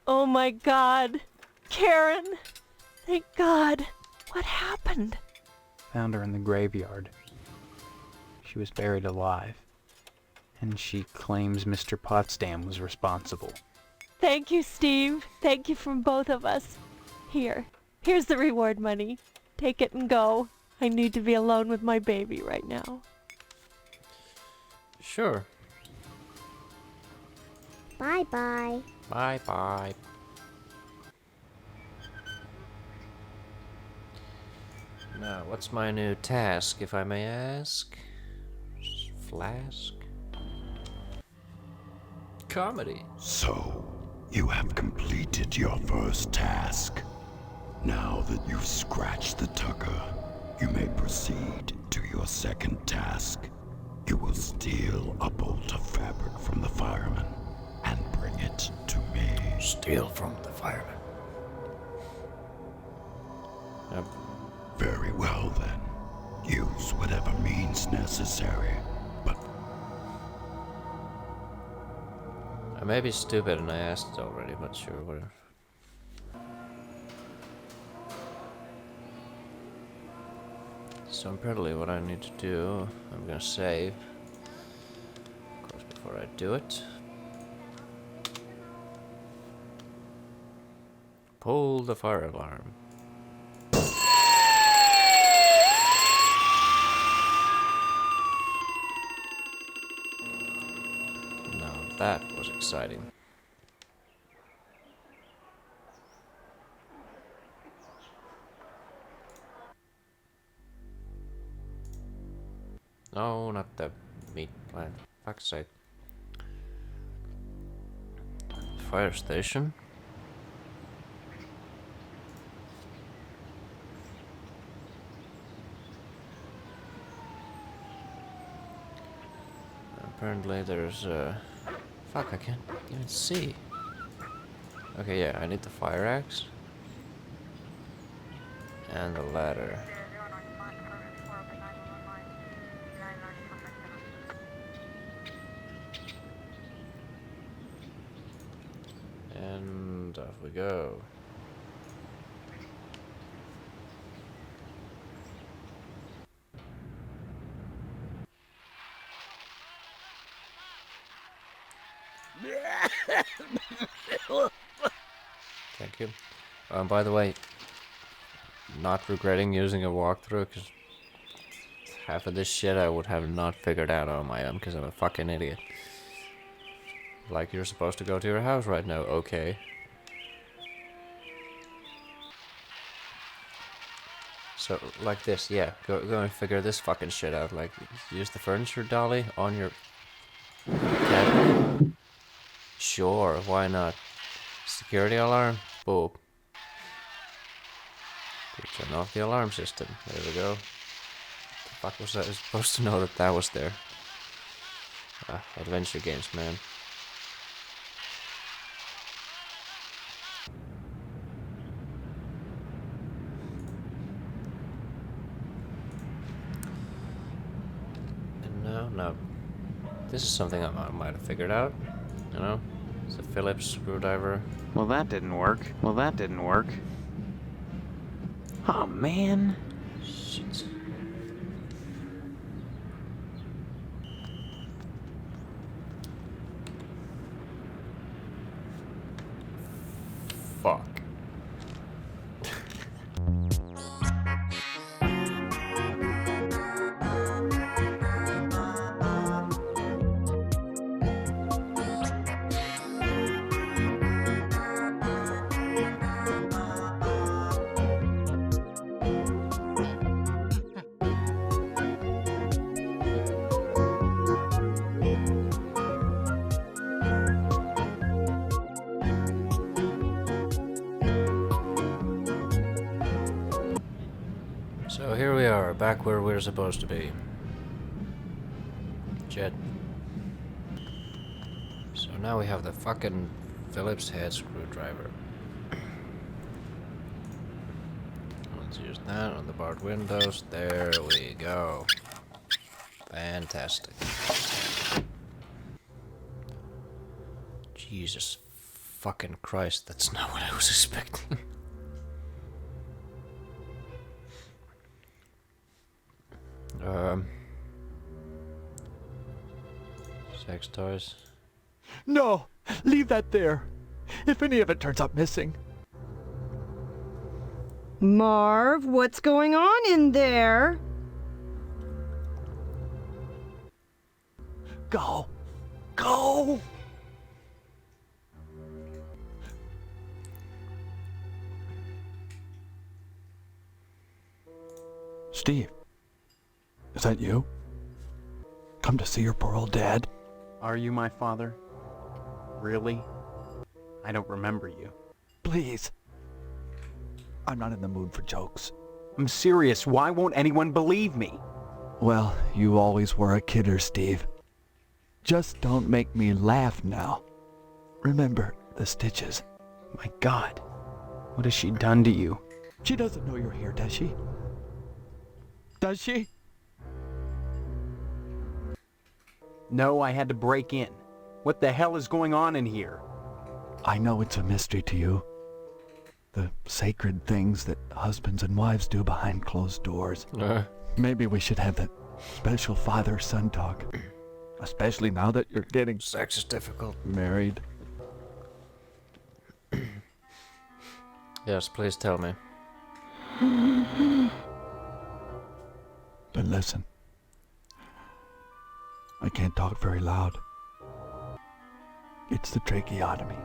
Oh my God. Karen. Thank God. What happened? Found her in the graveyard. She was buried alive. And she claims Mr. Potsdam was responsible. Thank you, Steve. Thank you from both of us. Here's the reward money. Take it and go. I need to be alone with my baby right now. Sure. Bye-bye. Bye-bye. Now, what's my new task, if I may ask? Flask? Comedy. So, you have completed your first task. Now that you've scratched the tucker, you may proceed to your second task. You will steal a bolt of fabric from the fireman and bring it to me. Steal from the fireman. Very well then. Use whatever means necessary, but I may be stupid and I asked it already, but sure, whatever. So apparently what I need to do, I'm gonna save. Of course, before I do it. Pull the fire alarm. Now that was exciting. No, not the meat plant. Fuck's sake. Fire station. Apparently there's fuck, I can't even see. Okay, yeah, I need the fire axe. And the ladder. And off we go. Thank you. By the way, not regretting using a walkthrough, because half of this shit I would have not figured out on my own, because I'm a fucking idiot. Like, you're supposed to go to your house right now, okay. So, like this, yeah, go and figure this fucking shit out. Like, use the furniture dolly on your cabinet. Sure, why not? Security alarm? Boop. Turn off the alarm system. There we go. The fuck was I supposed to know that that was there? Adventure games, man. And now, this is something I might have figured out. You know, it's a Phillips screwdriver. Well, that didn't work. Oh, man. Shit. Fuck. So here we are, back where we're supposed to be. Jet. So now we have the fucking Phillips head screwdriver. Let's use that on the barred windows. There we go. Fantastic. Jesus fucking Christ, that's not what I was expecting. Sex toys. No! Leave that there! If any of it turns up missing. Marv, what's going on in there? Go! Go! Steve, is that you? Come to see your poor old dad? Are you my father? Really? I don't remember you. Please. I'm not in the mood for jokes. I'm serious. Why won't anyone believe me? Well, you always were a kidder, Steve. Just don't make me laugh now. Remember the stitches. My God. What has she done to you? She doesn't know you're here, does she? Does she? No, I had to break in. What the hell is going on in here? I know it's a mystery to you. The sacred things that husbands and wives do behind closed doors. Maybe we should have that special father-son talk. Especially now that you're getting Sex is difficult. married. Yes, please tell me. Then listen. I can't talk very loud. It's the tracheotomy.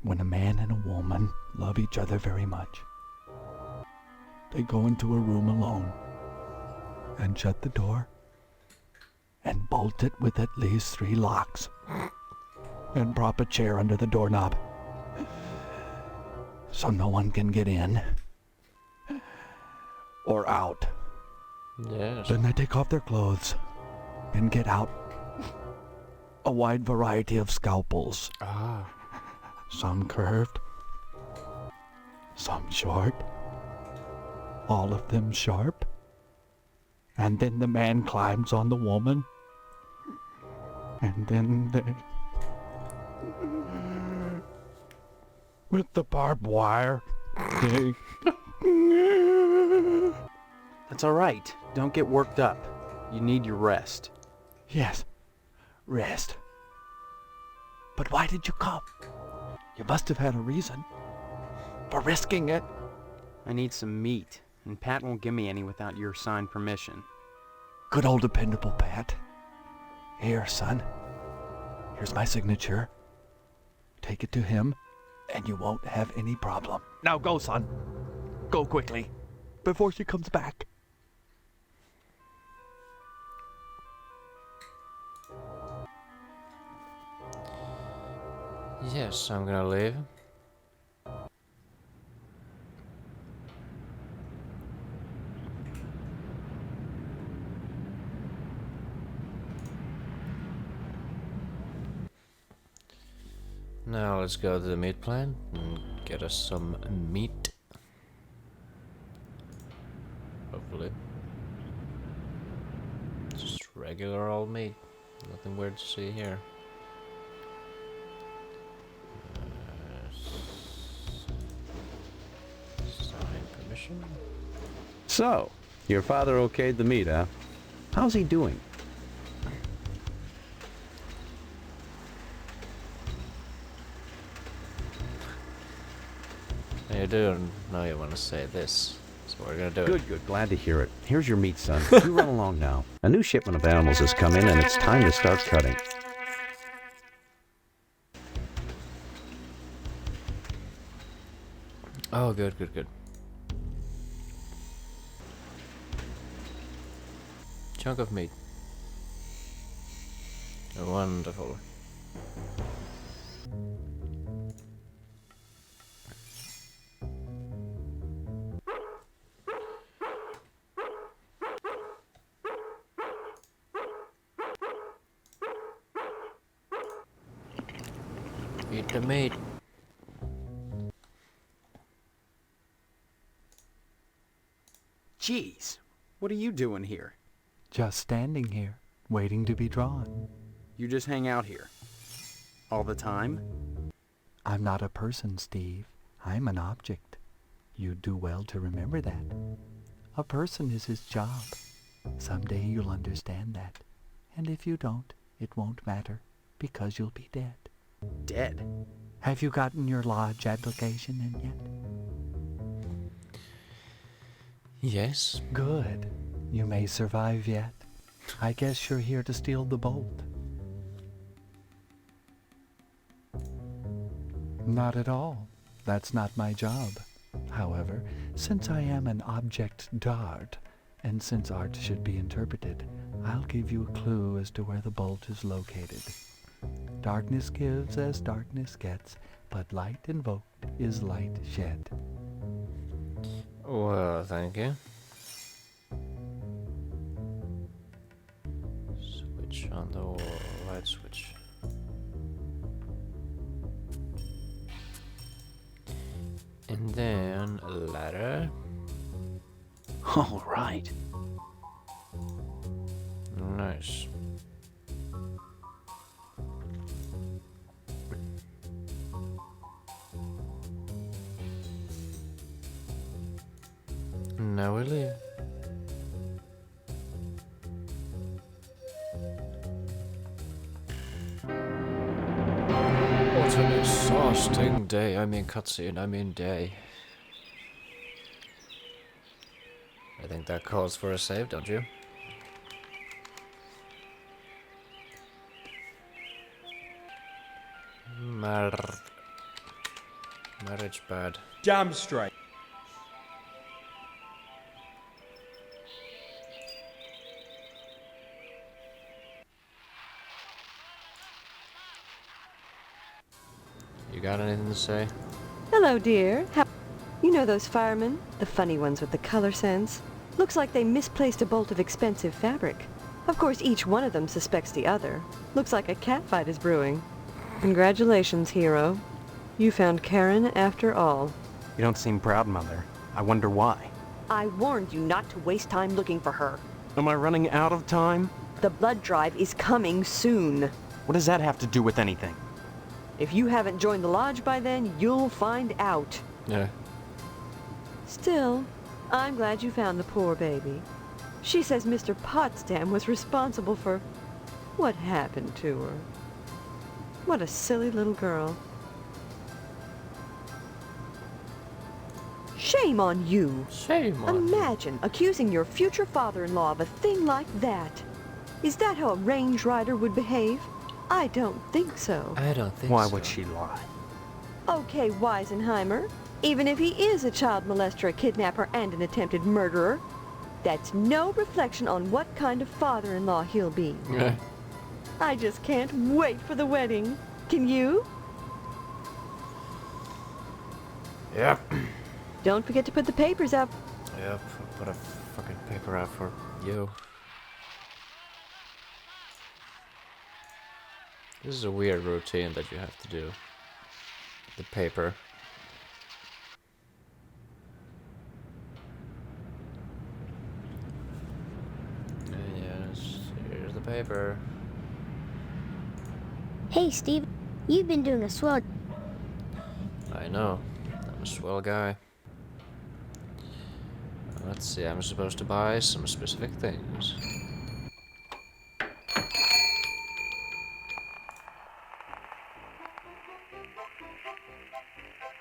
When a man and a woman love each other very much, they go into a room alone and shut the door and bolt it with at least 3 locks and prop a chair under the doorknob so no one can get in or out. Yes. Then they take off their clothes and get out a wide variety of scalpels. Ah. Some curved, some short, all of them sharp. And then the man climbs on the woman. And then they... with the barbed wire, they... That's all right. Don't get worked up. You need your rest. Yes, rest. But why did you come? You must have had a reason for risking it. I need some meat, and Pat won't give me any without your signed permission. Good old dependable Pat. Here, son. Here's my signature. Take it to him, and you won't have any problem. Now go, son. Go quickly, before she comes back. Yes, I'm gonna leave. Now let's go to the meat plant and get us some meat. Hopefully. Just regular old meat. Nothing weird to see here. Sign permission. So, your father okayed the meet, huh? How's he doing? You do know you want to say this, so we're gonna do it. Good, good. Glad to hear it. Here's your meat, son. You run along now. A new shipment of animals has come in, and it's time to start cutting. Oh, good, good, good. Chunk of meat. Wonderful. Eat the meat. Jeez, what are you doing here? Just standing here, waiting to be drawn. You just hang out here. All the time? I'm not a person, Steve. I'm an object. You'd do well to remember that. A person is his job. Someday you'll understand that. And if you don't, it won't matter, because you'll be dead. Dead? Have you gotten your lodge application in yet? Yes. Good. You may survive yet. I guess you're here to steal the bolt. Not at all. That's not my job. However, since I am an object d'art, and since art should be interpreted, I'll give you a clue as to where the bolt is located. Darkness gives as darkness gets, but light invoked is light shed. Well, thank you. Switch on the wall. Light switch. And then a ladder. All right. Nice. Now we leave. What an exhausting day. I mean cutscene, I mean day. I think that calls for a save, don't you? Marriage bad. Damn straight. You got anything to say? Hello, dear. You know those firemen? The funny ones with the color sense? Looks like they misplaced a bolt of expensive fabric. Of course, each one of them suspects the other. Looks like a catfight is brewing. Congratulations, hero. You found Karen after all. You don't seem proud, Mother. I wonder why. I warned you not to waste time looking for her. Am I running out of time? The blood drive is coming soon. What does that have to do with anything? If you haven't joined the lodge by then, you'll find out. Yeah. Still, I'm glad you found the poor baby. She says Mr. Potsdam was responsible for what happened to her. What a silly little girl. Shame on you. Shame on you. Imagine accusing your future father-in-law of a thing like that. Is that how a range rider would behave? I don't think so. I don't think Why so. would she lie? Okay, Weisenheimer. Even if he is a child molester, a kidnapper, and an attempted murderer, that's no reflection on what kind of father-in-law he'll be. Yeah. I just can't wait for the wedding. Can you? Yep. Don't forget to put the papers up. Yep. Put a fucking paper out for you. This is a weird routine that you have to do. The paper. Yes, here's the paper. Hey, Steve, you've been doing a swell. I know. I'm a swell guy. Let's see, I'm supposed to buy some specific things.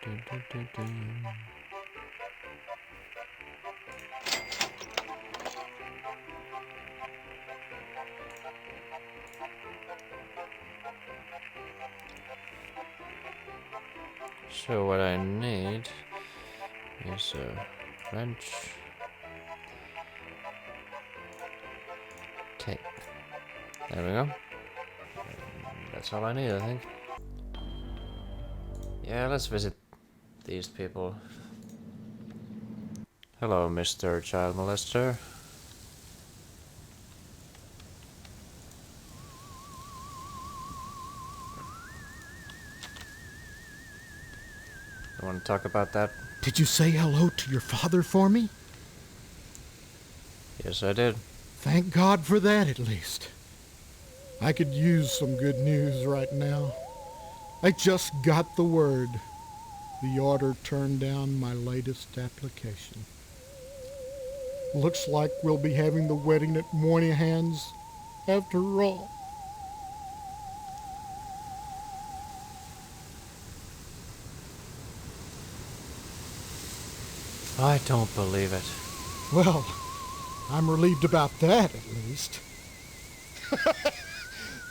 Dun, dun, dun, dun. So what I need is a wrench, tape. There we go. And that's all I need, I think. Yeah, let's visit these people. Hello, Mr. Child Molester. You want to talk about that? Did you say hello to your father for me? Yes, I did. Thank God for that, at least. I could use some good news right now. I just got the word. The order turned down my latest application. Looks like we'll be having the wedding at Moynihan's after all. I don't believe it. Well, I'm relieved about that, at least.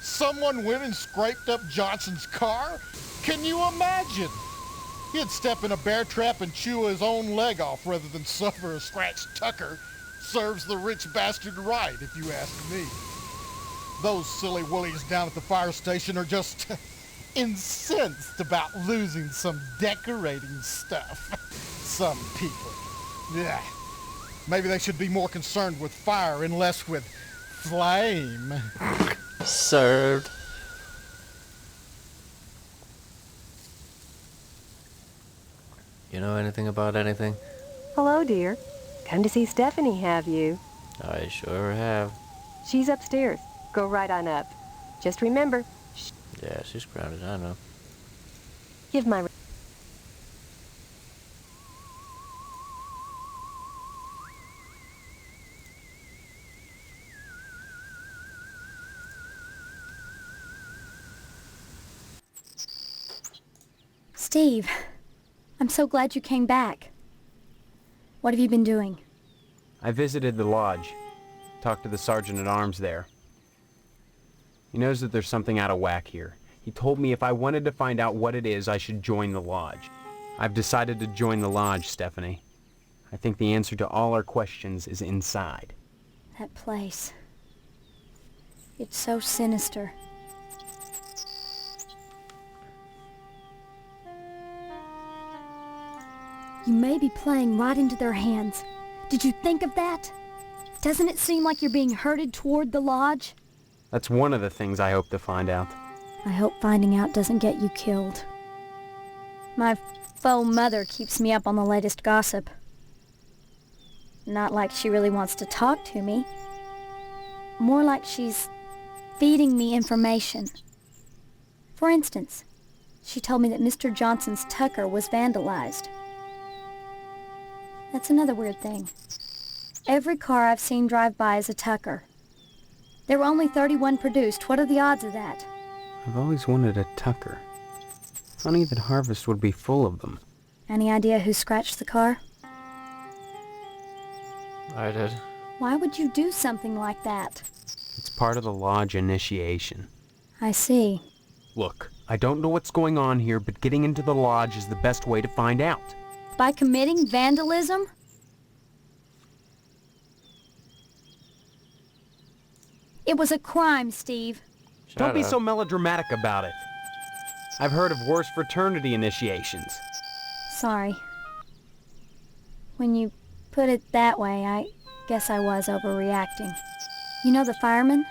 Someone went and scraped up Johnson's car? Can you imagine? He'd step in a bear trap and chew his own leg off rather than suffer a scratched Tucker. Serves the rich bastard right, if you ask me. Those silly woolies down at the fire station are just incensed about losing some decorating stuff. Some people. Yeah. Maybe they should be more concerned with fire and less with flame. Served. You know anything about anything? Hello, dear. Come to see Stephanie, have you? I sure have. She's upstairs. Go right on up. Just remember, Yeah, she's grounded, I know. give my... Steve, I'm so glad you came back. What have you been doing? I visited the lodge. Talked to the sergeant-at-arms there. He knows that there's something out of whack here. He told me if I wanted to find out what it is, I should join the lodge. I've decided to join the lodge, Stephanie. I think the answer to all our questions is inside. That place. It's so sinister. You may be playing right into their hands. Did you think of that? Doesn't it seem like you're being herded toward the lodge? That's one of the things I hope to find out. I hope finding out doesn't get you killed. My faux mother keeps me up on the latest gossip. Not like she really wants to talk to me. More like she's feeding me information. For instance, she told me that Mr. Johnson's Tucker was vandalized. That's another weird thing. Every car I've seen drive by is a Tucker. There were only 31 produced. What are the odds of that? I've always wanted a Tucker. Funny that Harvest would be full of them. Any idea who scratched the car? I did. Why would you do something like that? It's part of the lodge initiation. I see. Look, I don't know what's going on here, but getting into the lodge is the best way to find out. By committing vandalism? It was a crime, Steve. Don't be up. so melodramatic about it. I've heard of worse fraternity initiations. Sorry. When you put it that way, I guess I was overreacting. You know the firemen?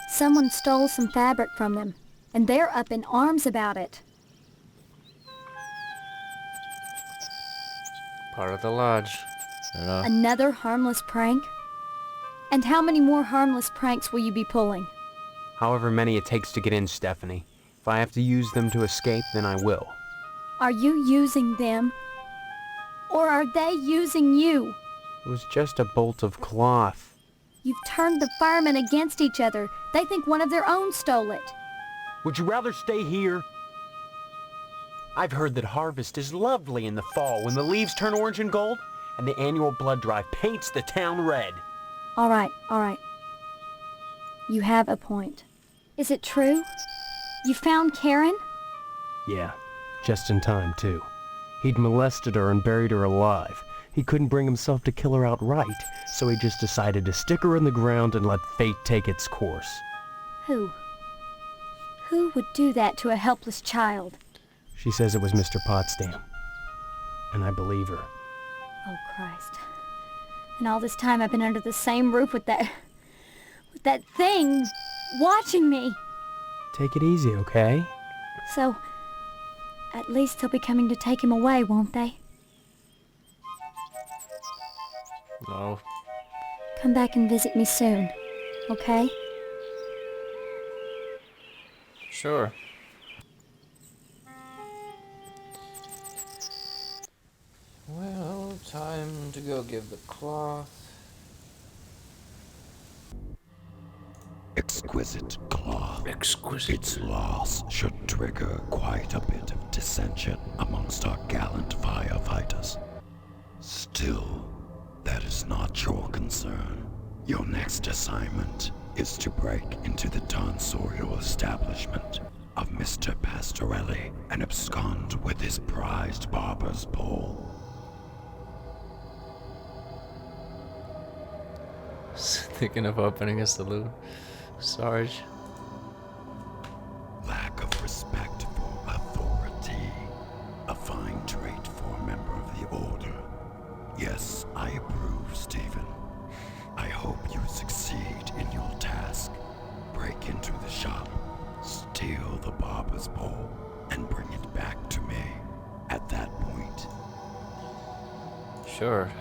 Someone stole some fabric from them, and they're up in arms about it. Part of the lodge. You know. Another harmless prank? And how many more harmless pranks will you be pulling? However many it takes to get in, Stephanie. If I have to use them to escape, then I will. Are you using them? Or are they using you? It was just a bolt of cloth. You've turned the firemen against each other. They think one of their own stole it. Would you rather stay here? I've heard that harvest is lovely in the fall when the leaves turn orange and gold, and the annual blood drive paints the town red. All right. You have a point. Is it true? You found Karen? Yeah, just in time, too. He'd molested her and buried her alive. He couldn't bring himself to kill her outright, so he just decided to stick her in the ground and let fate take its course. Who? Who would do that to a helpless child? She says it was Mr. Potsdam. And I believe her. Oh, Christ. And all this time I've been under the same roof with that thing watching me. Take it easy, okay? So, at least they'll be coming to take him away, won't they? No. Come back and visit me soon, okay? Sure. to go give the cloth. Exquisite cloth. Exquisite. Its loss should trigger quite a bit of dissension amongst our gallant firefighters. Still, that is not your concern. Your next assignment is to break into the tonsorial establishment of Mr. Pastorelli and abscond with his prized barber's pole. Thinking of opening a saloon. Sarge. Lack of respect for authority. A fine trait for a member of the Order. Yes, I approve, Stephen. I hope you succeed in your task. Break into the shop, steal the barber's pole, and bring it back to me. At that point, Sure.